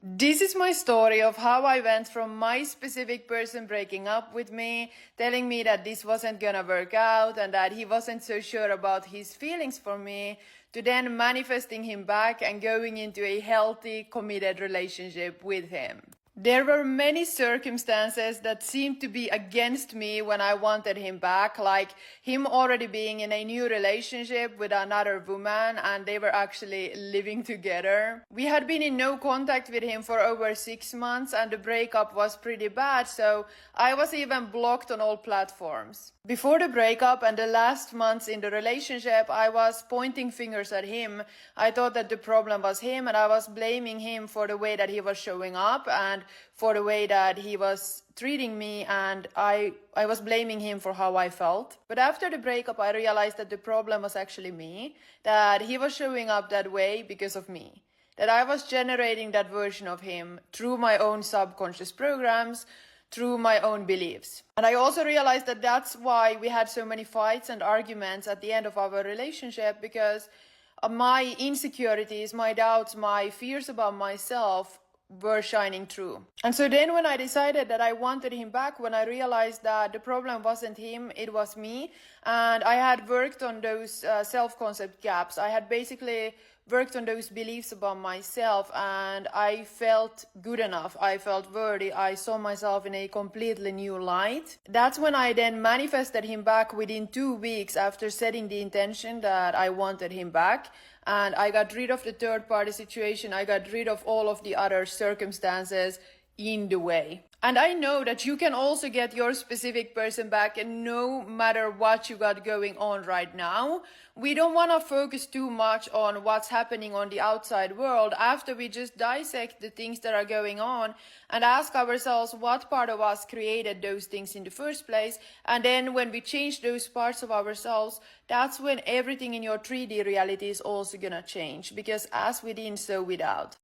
This is my story of how I went from my specific person breaking up with me, telling me that this wasn't gonna work out and that he wasn't so sure about his feelings for me, to then manifesting him back and going into a healthy, committed relationship with him. There were many circumstances that seemed to be against me when I wanted him back, like him already being in a new relationship with another woman and they were actually living together. We had been in no contact with him for over 6 months and the breakup was pretty bad, so I was even blocked on all platforms. Before the breakup and the last months in the relationship, I was pointing fingers at him. I thought that the problem was him and I was blaming him for the way that he was showing up and for the way that he was treating me, and I was blaming him for how I felt. But after the breakup, I realized that the problem was actually me, that he was showing up that way because of me, that I was generating that version of him through my own subconscious programs, through my own beliefs. And I also realized that that's why we had so many fights and arguments at the end of our relationship, because my insecurities, my doubts, my fears about myself were shining through. And so then when I decided that I wanted him back, when I realized that the problem wasn't him, it was me, and I had worked on those self-concept gaps. I had basically worked on those beliefs about myself and I felt good enough. I felt worthy. I saw myself in a completely new light. That's when I then manifested him back within 2 weeks after setting the intention that I wanted him back. And I got rid of the third party situation. I got rid of all of the other circumstances in the way. And I know that you can also get your specific person back, and no matter what you got going on right now. We don't want to focus too much on what's happening on the outside world after we just dissect the things that are going on and ask ourselves what part of us created those things in the first place. And then when we change those parts of ourselves, that's when everything in your 3D reality is also gonna change, because as within, so without.